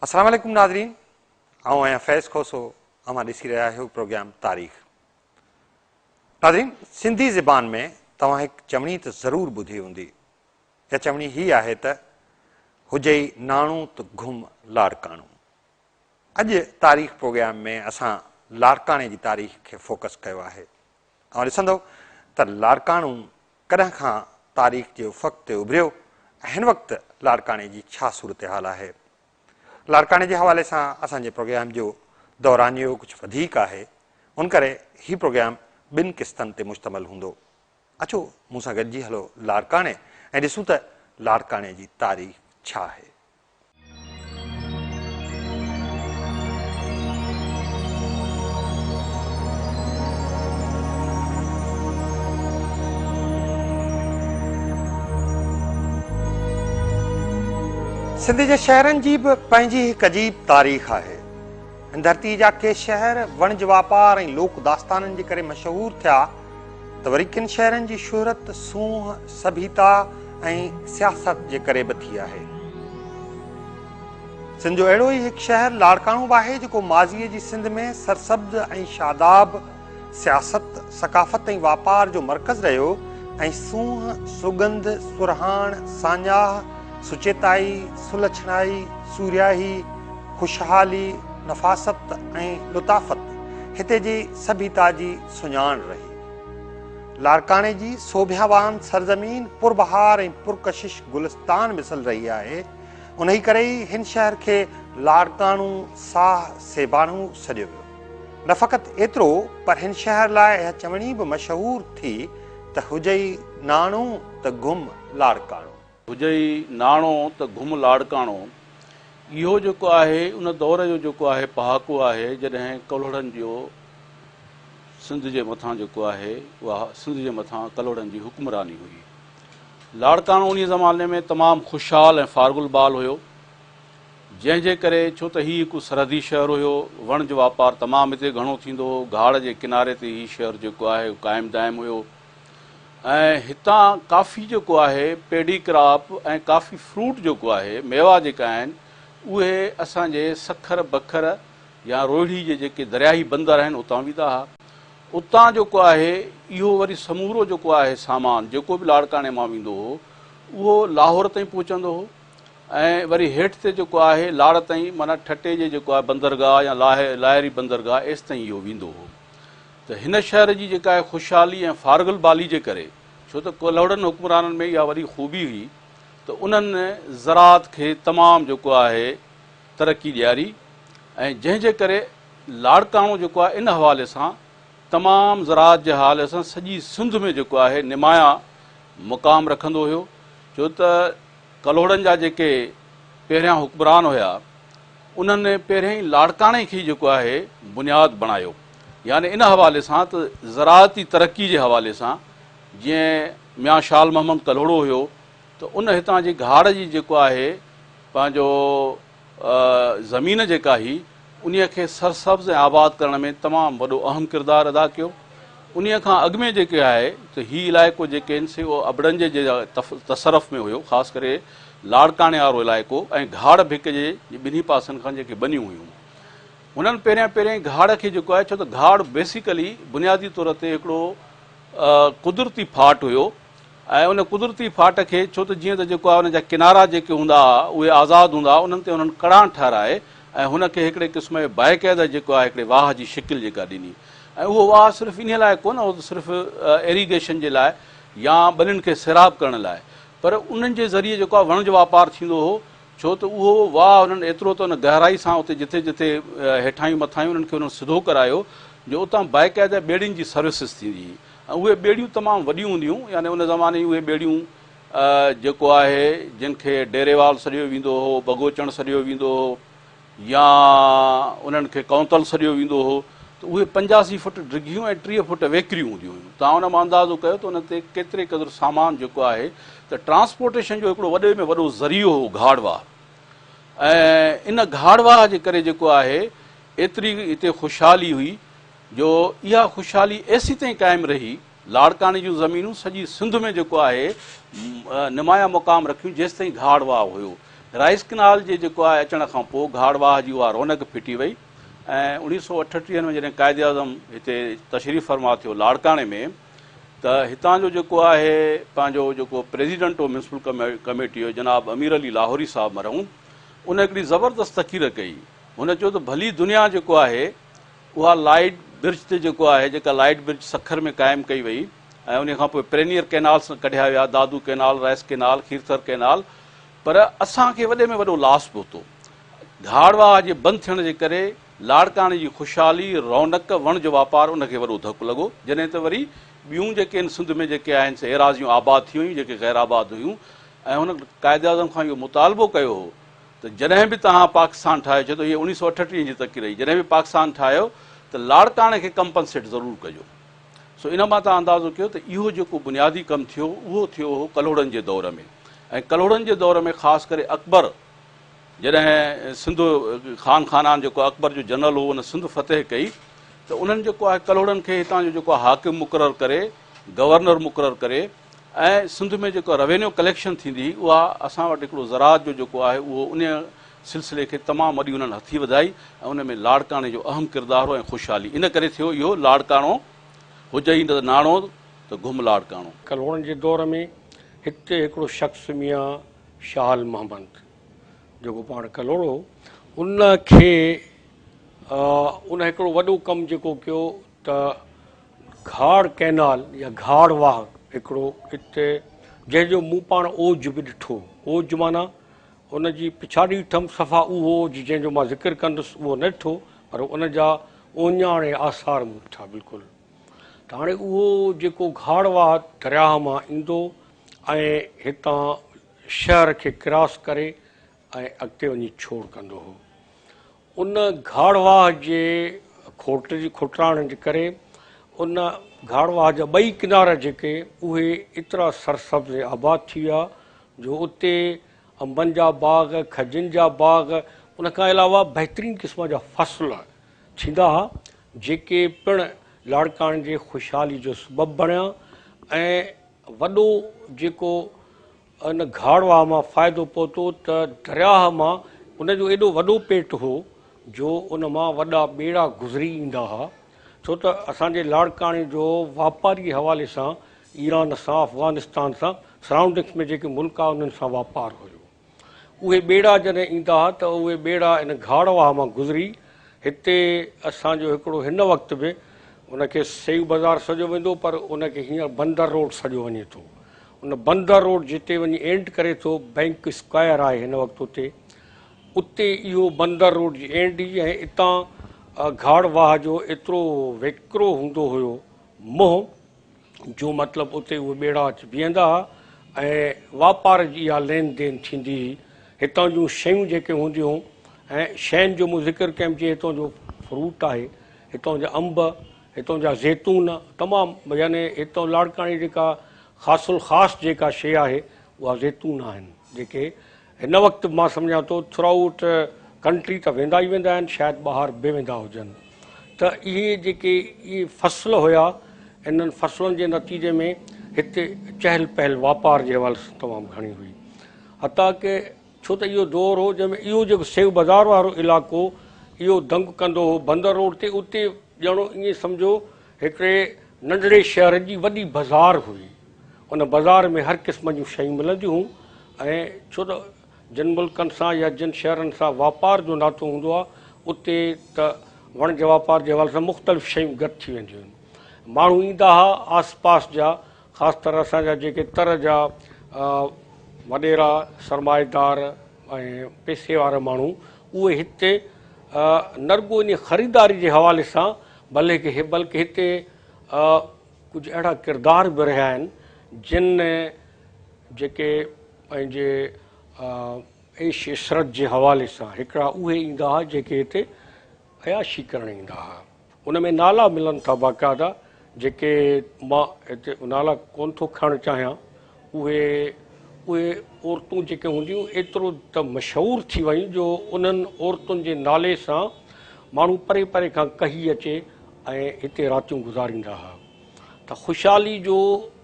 अस्सलाम वालेकुम नाज़रीन, आऊं आहियां फैज़ खोसो। अवां ॾिसी रहिया आहियो प्रोग्राम तारीख़। नाज़रीन, सिंधी ज़बान में तव्हां हिकु चवणी त ज़रूरु ॿुधी हूंदी। इहा चवणी हीअ आहे त हुजई नाणो त घुम लाड़काणो। अॼु तारीख़ प्रोग्राम में असां लाड़काणे जी तारीख़ खे फोकस कयो आहे। ऐं ॾिसंदो त लाड़काणो कॾहिं खां तारीख़ जे उफ़क़ ते उभरियो ऐं हिन वक़्तु लाड़काणे जी छा सूरत हाल आहे। लाड़काणे जे हवाले सां असांजे प्रोग्राम जो दौरानियो कुझु वधीक आहे, उन करे हीउ प्रोग्राम ॿिनि क़िस्तनि ते मुश्तमिल हूंदो। अचो मूं सां गॾिजी हलो लाड़काणे ऐं ॾिसूं त लाड़काणे जी तारीख़ छा आहे। सिंध जे शहरनि जी बि पंहिंजी हिकु अजीब तारीख़ आहे। हिन धरती जा के शहर वणज वापार ऐं लोक दास्ताननि जे करे मशहूर थिया त वरी किन शहरनि जी शोहरत सूंह सभ्यता ऐं सियासत जे करे बि थी आहे। सिंध जो अहिड़ो ई हिकु शहर लाड़काणो बि आहे जेको माज़ीअ जी सिंध में सरसब्ज़ ऐं शादाब सियासत सकाफ़त ऐं वापार जो मर्कज़ रहियो ऐं सूंह सुगंध सुरहाण सान्याह सुचेताई सुलछणाई सूरियाही खुशहाली नफ़ासत ऐं लुताफ़त हिते जी सभ्यता जी सुञाण रही। लाड़काणे जी सोभ्यावान सरज़मीन पुरबहार ऐं पुरकशिश गुलिस्तान मिसल रही आहे। उन ई करे ई हिन शहर खे लाड़काणो साह सेबाणो सॾियो वियो। न फ़क़ति एतिरो पर हिन शहर लाइ इहा चवणी बि मशहूर थी त हुजई नाणो त घुम लाड़काणो। हुजई नाणो त घुम लाड़काणो इहो जेको आहे उन दौर जो जेको आहे पहाको आहे जॾहिं कलोड़नि जो सिंध जे मथां जेको आहे उहा सिंध जे मथां कलोड़नि जी हुक्मरानी हुई। लाड़काणो उन ज़माने में तमामु ख़ुशहाल ऐं फारगुल बाल हुयो, जंहिंजे करे छो त हीउ हिकु सरहदी शहर हुयो, वणज वापारु तमामु हिते घणो थींदो हो, घाड़ जे किनारे ते हीउ शहर जेको आहे क़ाइमु दाइमु हुयो ऐं हितां काफ़ी जेको आहे पेडी क्रॉप ऐं काफ़ी फ्रूट जेको आहे मेवा जेका आहिनि उहे असांजे सखर बखर या रोहिड़ी जे जेके दरियाही बंदर आहिनि उतां वेंदा हुआ। उतां जेको आहे इहो वरी समूरो जेको आहे सामान जेको बि लाड़काणे मां वेंदो हो उहो लाहौर ताईं पहुचंदो हो ऐं वरी हेठि ते जेको आहे लाड़ ताईं माना ठटे जे जेको आहे बंदरगाह या लाहिरी बंदरगाह एसि ताईं इहो वेंदो हो। त हिन शहर जी जेका आहे ख़ुशहाली ऐं फारगल बाली जे करे छो त कलोड़नि हुक्मराननि में इहा वरी ख़ूबी हुई त उन्हनि ज़राअत खे तमामु जेको आहे तरक़ी ॾियारी ऐं जंहिंजे करे लाड़काणो जेको आहे इन हवाले सां तमामु ज़राअत जे हवाले सां सॼी सिंध में जेको आहे निमाया मुक़ाम रखंदो हुयो। छो त कलोड़नि जा जेके पहिरियां हुक्मरान हुया उन्हनि पहिरियों ई लाड़काणे खे जेको आहे बुनियादु बणायो, यानी इन हवाले सां त ज़राअती तरक़ी जे हवाले सां जीअं मियां शाल मोहम्मद कलोड़ो हुयो त उन हितां जी घाड़ जी जेको आहे पंहिंजो ज़मीन जेका हुई उन खे सरसब्ज़ ऐं आबाद करण में तमामु वॾो अहम किरदारु अदा कयो। उन खां अॻु में जेके आहे त हीउ इलाइक़ो जेके आहिनि से उहो अबड़नि जे तसरफ़ में हुयो, ख़ासि करे लाड़काणे वारो इलाइक़ो ऐं घाड़ भिक जे ॿिन्ही पासनि खां जेके बनियूं हुयूं हुननि पहिरियां घाड़ खे जेको आहे छो त घाड़ बेसिकली बुनियादी तौर ते हिकिड़ो कुदरती फाट हुयो ऐं उन कुदरती फाट खे छो त जीअं त जेको आहे उनजा किनारा जेके हूंदा हुआ उहे आज़ादु हूंदा हुआ, उन्हनि ते उन्हनि कड़ाण ठाराए ऐं हुनखे हिकिड़े क़िस्म जे बाक़ाइदा जेको आहे हिकिड़े वाह जी शिकिल जेका ॾिनी ऐं उहो वाह सिर्फ़ु इन लाइ कोन, उहो सिर्फ़ु एरीगेशन जे लाइ या ॿनियुनि खे सैराब करण लाइ, पर उन्हनि जे ज़रिए जेको आहे वणज वापारु थींदो हो। छो त उहो वाह उन्हनि एतिरो त उन गहराई सां उते जिथे जिथे हेठायूं मथायूं उन्हनि खे उन्हनि सिधो करायो जो उतां बाक़ाइदा ॿेड़ियुनि जी सर्विसिस थींदी हुई ऐं उहे ॿेड़ियूं तमामु वॾियूं हूंदियूं, यानी उन ज़माने उहे ॿेड़ियूं जेको आहे जिन खे डेरेवाल सॾियो वेंदो हो, बगोचण सॾियो वेंदो हो या उन्हनि खे कौंतल सॾियो वेंदो हो त उहे 85 फुट डिघियूं ऐं 30 फुट वेकिरियूं हूंदियूं हुयूं। तव्हां उन मां अंदाज़ो कयो त उन ते केतिरे क़दुरु सामान जेको आहे त ट्रांसपोर्टेशन जो हिकिड़ो वॾे में वॾो ज़रियो हो घाड़वाह ऐं इन घाड़वाह जे करे जेको आहे एतिरी हिते ख़ुशहाली हुई जो इहा ख़ुशहाली एसी ताईं क़ाइमु रही। लाड़काणे जूं ज़मीनूं सॼी सिंध में जेको आहे निमाया मुक़ाम रखियूं जेसि ताईं घाड़वाह हुयो। राइस कैनाल जे जेको आहे अचण खां पोइ घाड़वाह जी उहा रौनक फिटी वई ऐं 1938 में जॾहिं क़ाइद आज़म हिते तशरीफ़ फरमा थियो लाड़काणे में, त हितां जो जेको आहे पंहिंजो जेको प्रेसिडेंट हो म्यूनिसिपल कमेटी जो जनाब अमीर अली लाहौरी साहब मरहूम, उन हिकिड़ी ज़बरदस्त तक़रीर कई। हुन चयो त भली दुनिया जेको आहे उहा लाइट ब्रिज ते जेको आहे, जेका लाइट ब्रिज सखर में क़ाइमु कई वई ऐं उन खां पोइ प्रेनियर कैनाल सां कढिया विया, दादू canal, rice canal, Kirthar canal, पर असांखे वॾे में वॾो लॉस पहुतो। घाड़वाह जे बंदि थियण जे करे लाड़काणे जी ख़ुशहाली, रौनक, वण जो वापारु उनखे वॾो धकु लॻो। जॾहिं त वरी ॿियूं जेके आहिनि सिंध में जेके आहिनि से एराज़ियूं आबाद थी हुयूं, जेके ग़ैर आबाद हुयूं, ऐं हुन क़ाइद आज़म खां इहो मुतालबो कयो हो त जॾहिं बि तव्हां पाकिस्तान ठाहियो, छो त इहे 1938 जी तक़रीर रही, जॾहिं बि पाकिस्तान ठाहियो त लाड़काणे खे कंपनसेट ज़रूरु कजो। सो इन मां तव्हां अंदाज़ो कयो त इहो जेको बुनियादी कमु थियो उहो थियो हो कलोड़नि जे दौर में। ऐं कलोड़नि जे दौर में ख़ासि करे अकबर जॾहिं सिंध ख़ान खानान जेको अकबर जो जनरल हो उन सिंध फ़तेह कई, त उन्हनि जेको आहे कलोड़नि खे हितां जो जेको हाकिम मुक़ररु करे, गवर्नर मुक़ररु करे, ऐं सिंध में जेको रेवेन्यू कलेक्शन थींदी उहा असां वटि हिकिड़ो ज़राअत जो जेको आहे उहो उन सिलसिले खे तमामु वॾी उन्हनि हथी वधाई ऐं उन में लाड़काणे जो अहम किरदारु ऐं ख़ुशहाली। इन करे थियो इहो लाड़काणो हुजई न नाणो त घुम लाड़काणो। कलोड़नि जे दौर में हिते हिकिड़ो शख़्स मियां शाह मोहम्मद जेको पाण कलोड़ो, उनखे उन हिकिड़ो वॾो कमु जेको कयो त घाड़ कैनाल या घाड़वाह हिकिड़ो हिते, जंहिंजो मूं पाण ओज बि ॾिठो। ओज माना उनजी पिछाड़ी ॾिठमि सफ़ा उहो ओज जंहिंजो मां ज़िक्र कंदुसि उहो न ॾिठो, पर उनजा ओञाण ऐं आसार मूं ॾिठा बिल्कुलु। त हाणे उहो जेको घाड़वाह दरिया मां ईंदो ऐं हितां शहर खे क्रॉस करे ऐं अॻिते वञी छोड़ कंदो हो। उन घाड़वाह जे खुटराइण जे करे उन घाड़वाह जा ॿई किनारा जेके उहे एतिरा सरसब्ज़ ऐं आबाद थी विया जो उते अंबनि जा बाग़, खजनि जा बाग़, उनखां अलावा बहितरीनु क़िस्म जा फ़सुल थींदा हुआ जेके पिणु लाड़काणे जे ख़ुशहाली जो सबबु बणिया। ऐं वॾो जेको इन घाड़वाह मां फ़ाइदो पहुतो त दरियाह मां उनजो एॾो वॾो पेट हो जो उन मां वॾा ॿेड़ा गुज़री ईंदा हुआ, छो त असांजे लाड़काणे जो वापारी हवाले सां ईरान सां, अफ़गानिस्तान सां, सराउंडिंग्स में जेके मुल्क आहे उन्हनि सां वापारु हुयो। उहे ॿेड़ा जॾहिं ईंदा हुआ त उहे ॿेड़ा इन घाड़वाह मां गुज़री हिते असांजो हिकिड़ो हिन वक़्तु बि उनखे सेव बाज़ार सॼो वेंदो, पर उनखे हींअर बंदर रोड सॼो वञे थो। उन बंदर रोड जिते वञी एंड करे थो, बैंक स्क्वायर आहे हिन वक़्तु उते इहो बंदर रोड जी एंड ई। ऐं हितां घाड़वाह जो एतिरो वेकिरो हूंदो हुयो मोह जो मतिलबु उते उहे ॿेड़ा अची बीहंदा हुआ ऐं वापार जी इहा लेन देन थींदी हुई। हितां जूं शयूं जेके हूंदियूं ऐं शयुनि जो मूं ज़िक्र कयुमि जीअं हितां जो फ्रूट आहे, हितां जा अंब, हितां जा ज़ैतून, तमामु यानी हितां लाड़काणे जेका ख़ासुल ख़ासि जेका शइ आहे उहा ज़ैतून आहिनि जेके हिन वक़्तु मां सम्झां थो थ्रू आउट कंट्री त वेंदा ई वेंदा आहिनि, शायदि ॿाहिरि बि वेंदा हुजनि। त इहे जेके इहे फ़सुल हुया, इन्हनि फ़सुलनि जे नतीजे में हिते चहल पहल वापार जे हवाले सां तमामु घणी हुई। हता की छो त इहो दौरु हो जंहिंमें इहो जेको सेव बाज़ार वारो इलाइक़ो इहो दंग कंदो हो बंदर रोड ते, उते ॼणो ईअं सम्झो हिकिड़े नंढड़े शहर जी वॾी बाज़ार हुई। उन बाज़ार में हर क़िस्म जूं शयूं मिलंदियूं हुयूं ऐं छो त जिन मुल्कनि सां या जिन शहरनि सां वापार जो नातो हूंदो आहे उते त वण जे वापार जे हवाले सां मुख़्तलिफ़ शयूं गॾु थी वेंदियूं आहिनि। माण्हू ईंदा हुआ आस पास जा, ख़ासि तरह असांजा जेके तर जा वॾेरा सरमाएदार ऐं पैसे वारा माण्हू उहे हिते न रुॻो इन ख़रीदारी जे हवाले सां बल्कि हिते कुझु अहिड़ा किरदार बि रहिया आहिनि जिन जेके पंहिंजे ऐश इशरत जे हवाले सां हिकिड़ा उहे ईंदा हुआ जेके हिते अयाशी करणु ईंदा हुआ। उन में नाला मिलनि था बाक़ाइदा, जेके मां हिते नाला कोन थो खणणु चाहियां। उहे औरतूं जेके हूंदियूं एतिरो त मशहूरु थी वयूं जो उन्हनि औरतुनि जे नाले सां माण्हू परे परे खां कही अचे ऐं हिते रातियूं गुज़ारींदा हुआ। त ख़ुशहाली जो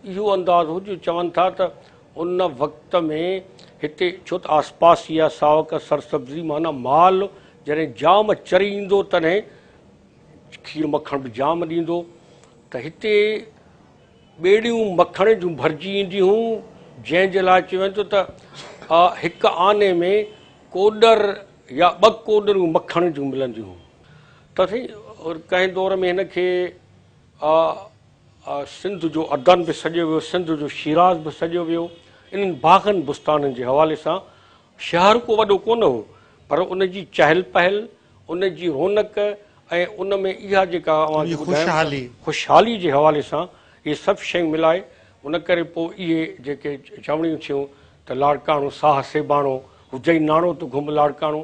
इहो अंदाज़ हो जो चवनि था त उन वक़्त में हिते छो त आसपास इहा सावक सरसब्ज़ी माना माल जॾहिं जाम चरी ईंदो तॾहिं खीर मखण बि जाम ॾींदो। त हिते ॿेड़ियूं मखण जूं भरिजी ईंदियूं हुयूं, जंहिंजे लाइ चयो वञे थो त हिकु आने में कोॾर या 2 कोॾरूं मखण जूं मिलंदियूं हुयूं। त साईं कंहिं दौर में हिन खे सिंध जो अदन बि सॼो वियो, सिंध जो शिराज़ बि सॼो वियो। इन्हनि बाग़नि बुस्ताननि जे हवाले सां शहर को वॾो कोन हो, पर उन जी चहल पहल, उन जी रौनक ऐं उन में इहा जेका ख़ुशहाली जे हवाले सां इहे सभु शयूं मिलाए उन करे पोइ इहे जेके चवणियूं थियूं त लाड़काणो साह सेबाणो हुजे नाणो त घुम लाड़काणो,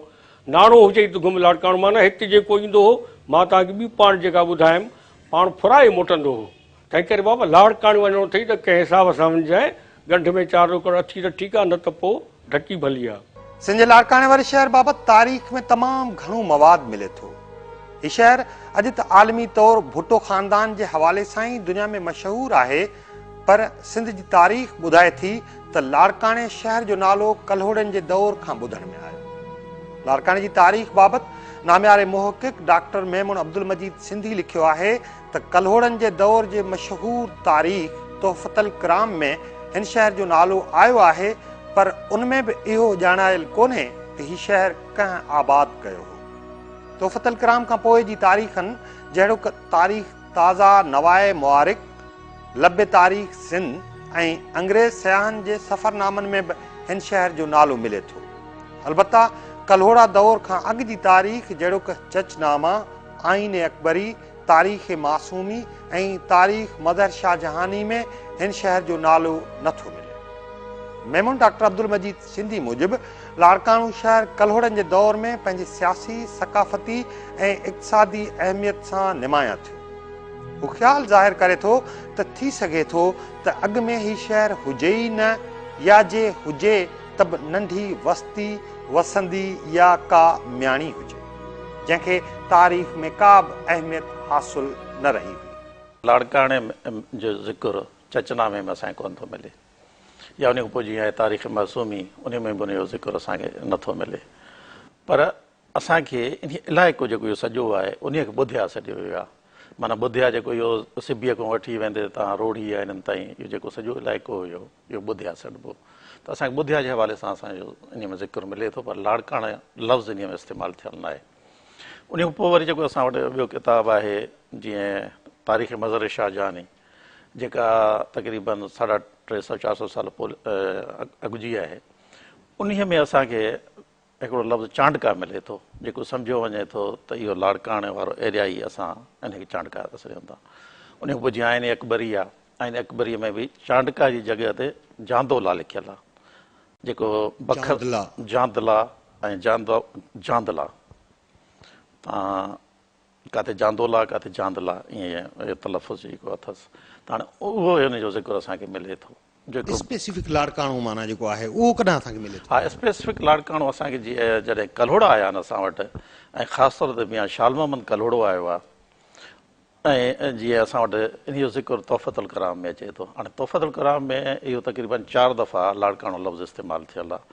नाणो हुजे त घुम लाड़काणो, माना हिते जेको ईंदो हो मां तव्हांखे ॿी पाण जेका ॿुधायमि पाण फुराए मोटंदो हो। तंहिं करे बाबा लाड़काणे वञिणो अथई त कंहिं हिसाब सां वञिजांइ, ॻंढ में 4 रोकड़ अथी त ठीकु आहे, न त पोइ ढकी भली आहे। सिंध जे लाड़काणे वारे शहर बाबति तारीख़ में तमामु घणो मवाद मिले थो। हीउ शहर अॼु त आलमी तौरु भुट्टो ख़ानदान जे हवाले सां ई दुनिया में मशहूरु आहे, पर सिंध जी तारीख़ ॿुधाए थी त लाड़काणे शहर जो नालो कल्होड़नि जे दौर खां ॿुधण में आयो। लाड़काणे जी तारीख़ बाबति नामियारे मुहक़िक़ डॉक्टर मेमून अब्दुल मजीद सिंधी लिखियो आहे त कल्होड़नि जे दौर जे मशहूरु तारीख़ तोहफ़तुल किराम में हिन शहर जो नालो आयो आहे, पर उनमें बि इहो ॼाणायल कोन्हे त हीउ शहर कंहिं आबाद कयो हो। तोहफ़तुल किराम खां पोइ जी तारीख़नि जहिड़ो तारीख़ ताज़ा नवाए मुआरिक, लब तारीख़ सिंध ऐं अंग्रेज़ सयाहनि जे सफ़रनामनि में बि हिन शहर जो नालो मिले थो। अलबत्ता कल्होड़ा दौर खां अॻु जी तारीख़ जहिड़ो चचनामा, आईन अकबरी, तारीख़ मासूमी ऐं तारीख़ मदर शाहजहानी में हिन शहर जो नालो नथो मिले। मेमून डॉक्टर अब्दुल मजीद सिंधी मूजिबि लाड़काणो शहर कल्होड़नि जे दौर में पंहिंजी सियासी, सक़ाफ़ती ऐं इक़्तिसादी अहमियत सां निमाया थियो। हू ख़्यालु ज़ाहिर करे थो त थी सघे थो त अॻु में हीउ शहर हुजे ई न, या जे हुजे त बि नंढी वस्ती वसंदी या का म्याणी हुजे, जंहिंखे तारीख़ में का बि अहमियत हासिल न रही हुई। लाड़काणे जो ज़िक्र चचनामे में असांखे कोन थो मिले, या उन खां पोइ जीअं आहे तारीख़ मासूमी, उन में बि उनजो ज़िक्र असांखे नथो मिले। पर असांखे इन इलाइक़ो जेको इहो सॼो आहे उन खे ॿुधिया सॼो वियो आहे, माना ॿुधिया जेको इहो सिबीअ खां वठी वेंदे तव्हां रोड़ी आहे इन्हनि ताईं, इहो जेको सॼो इलाइक़ो हुयो इहो ॿुधिया सॾिबो। त असांखे ॿुधिया जे हवाले सां असांजो इन में ज़िक्र मिले थो, पर लाड़काणे लफ़्ज़ इन में इस्तेमालु थियलु न आहे। उन खां पोइ वरी जेको असां वटि ॿियो किताबु आहे जीअं तारीख़ मज़र शाहजहानी, जेका तक़रीबन 350-400 साल पोइ अॻु जी आहे। उन में असांखे हिकिड़ो लफ़्ज़ चांडका मिले थो, जेको सम्झो वञे थो त इहो लाड़काणे वारो एरिया ई असां इनखे चांडका करे सघूं था। उन खां पोइ जीअं आईन अकबरी आहे, आईन अकबरीअ में बि चांडका जी जॻह ते जांदोला लिखियलु आहे, जेको बखर जांदला ऐं जांदला, किथे जांदोला किथे जांदला, ईअं तलफ़ुज़ जेको अथसि। त हाणे उहो हिनजो ज़िक्र असांखे मिले थो। जेको स्पेसिफिक लाड़काणो माना जेको आहे उहो कॾहिं असांखे मिले थो? हा, स्पेसिफिक लाड़काणो असांखे जीअं जॾहिं कल्होड़ा आया आहिनि असां वटि, ऐं ख़ासि तौर ते बि शाल मोहम्मद कल्होड़ो आयो आहे, ऐं जीअं असां वटि इनजो ज़िक्र तोहफ़तुल किराम में अचे थो। हाणे तोहफ़तुल किराम में इहो तक़रीबन 4 दफ़ा लाड़काणो लफ़्ज़ इस्तेमालु थियल आहे,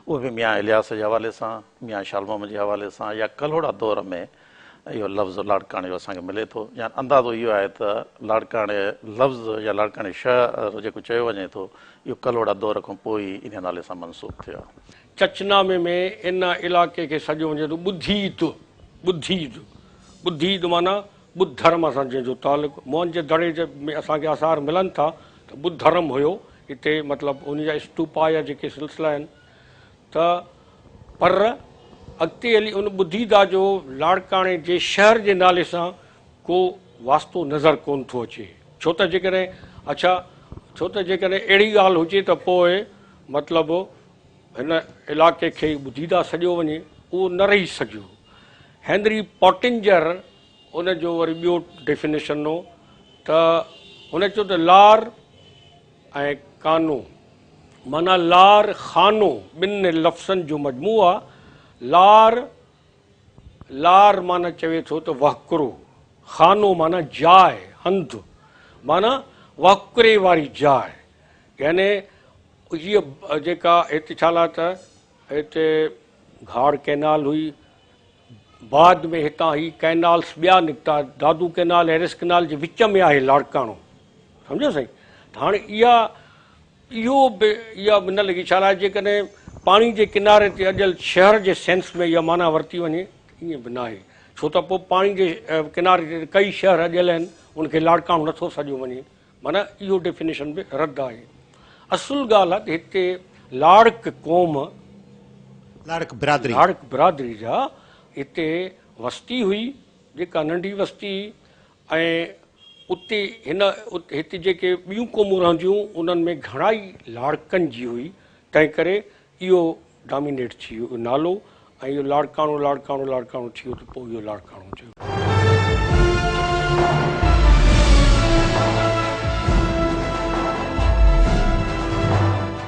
उहो बि मियां इलियास जे हवाले सां, मियां शाल मोहम्मद जे हवाले सां, या कल्होड़ा दौर में इहो लफ़्ज़ लाड़काणे जो असांखे मिले थो। या अंदाज़ो इहो आहे त लाड़काणे लफ़्ज़ या लाड़काणे शहर जेको चयो वञे थो इहो कल्होड़ा दौर खां पोइ इन नाले सां मनसूब थियो आहे। चचनामे में इन इलाइक़े खे सॼो वञे थो ॿुधीद, ॿुधीद, ॿुधीद माना ॿुध धर्म सां जंहिंजो तालुक़ु। मोहन जे दड़े जे में असांखे आसार मिलनि था त ॿुध धर्म हुयो हिते, मतिलबु उन जा स्तूपा या जेके सिलसिला आहिनि। त पर अॻिते हली उन ॿुधीदा जो लाड़काणे जे शहर जे नाले सां को वास्तो नज़र कोन थो अचे, छो त जेकॾहिं अहिड़ी ॻाल्हि हुजे त पोइ मतिलबु हिन इलाइक़े खे ॿुधीदा सॼो वञे, उहो न रही सघियो। हेनरी पॉटिंजर उन जो वरी ॿियो डेफिनेशन हो त हुन चयो त लार ऐं कानो माना लार खानो ॿिनि लफ़्ज़नि जो मजमू आहे। लार माना चवे थो त वहकुरो, खानो माना जाइ, हंधु माना वहकुरे वारी जाइ, यानी हीअ जेका हिते छा त हिते घाड़ कैनाल हुई, बाद में हितां ही कैनाल्स ॿिया निकिता, दादू कैनाल एरिस कैनाल जे विच में आहे लाड़काणो, सम्झो साईं। त हाणे इहो बि इहा न लॻी, छा लाइ जेकॾहिं पाणी जे किनारे ते अॼुकल्ह शहर जे सेंस में इहा माना वरिती वञे, ईअं बि न आहे, छो त पोइ पाणी जे किनारे ते कई शहर अॼुकल्ह आहिनि, उनखे लाड़काणो नथो सॼो वञे, माना इहो डेफिनेशन बि रद्द आहे। असुल ॻाल्हि आहे त हिते लाड़क क़ौम, लाड़क बिरादरी, लाड़क बिरादरी जा हिते वस्ती हुई, जेका नंढी वस्ती, ऐं उते हिते जेके ॿियूं क़ौमूं रहंदियूं उन्हनि में घणाई लाड़कनि जी हुई, तंहिं करे इहो डोमिनेट थी वियो नालो, ऐं इहो लाड़काणो लाड़काणो लाड़काणो थी वियो, त पोइ इहो लाड़काणो थियो।